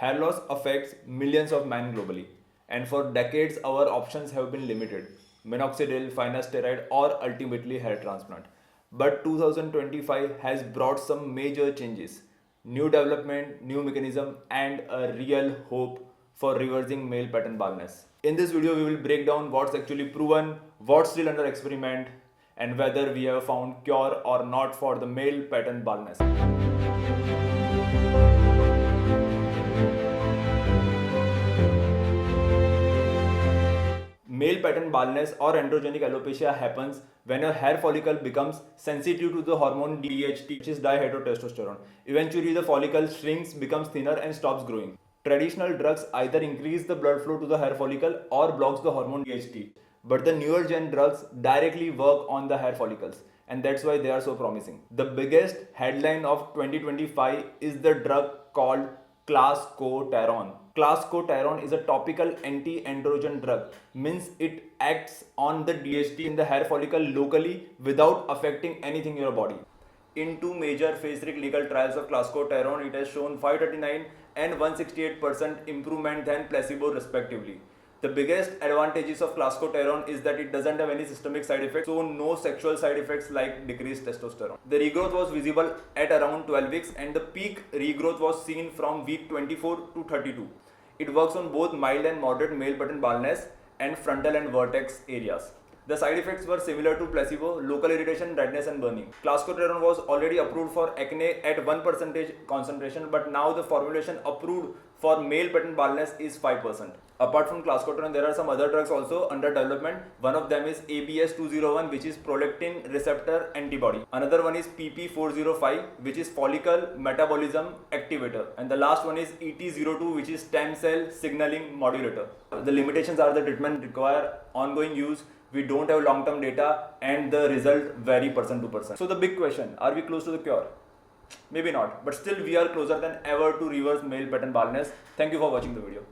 Hair loss affects millions of men globally, and for decades our options have been limited: minoxidil, finasteride, or ultimately hair transplant. But 2025 has brought some major changes, new development, new mechanism, and a real hope for reversing male pattern baldness. In this video, we will break down what's actually proven, what's still under experiment, and whether we have found cure or not for the male pattern baldness. Male pattern baldness or androgenic alopecia happens when a hair follicle becomes sensitive to the hormone DHT, which is dihydrotestosterone. Eventually, the follicle shrinks, becomes thinner, and stops growing. Traditional drugs either increase the blood flow to the hair follicle or blocks the hormone DHT. But the newer gen drugs directly work on the hair follicles, and that's why they are so promising. The biggest headline of 2025 is the drug called Clascoterone. Clascoterone is a topical anti-androgen drug, means it acts on the DHT in the hair follicle locally without affecting anything in your body. In two major phase 3 clinical trials of Clascoterone, it has shown 539 and 168% improvement than placebo respectively. The biggest advantages of Clascoterone is that it doesn't have any systemic side effects, so no sexual side effects like decreased testosterone. The regrowth was visible at around 12 weeks, and the peak regrowth was seen from week 24 to 32. It works on both mild and moderate male pattern baldness and frontal and vertex areas. The side effects were similar to placebo: local irritation, redness, and burning. Clascoterone was already approved for acne at 1% concentration, but now the formulation approved for male pattern baldness is 5%. Apart from Clascoterone, there are some other drugs also under development. One of them is ABS201, which is prolactin receptor antibody. Another one is PP405, which is follicle metabolism activator. And the last one is ET02, which is stem cell signaling modulator. The limitations are the treatment require ongoing use, we don't have long-term data, and the result vary person to person. So the big question, are we close to the cure? Maybe not, but still we are closer than ever to reverse male pattern baldness. Thank you for watching the video.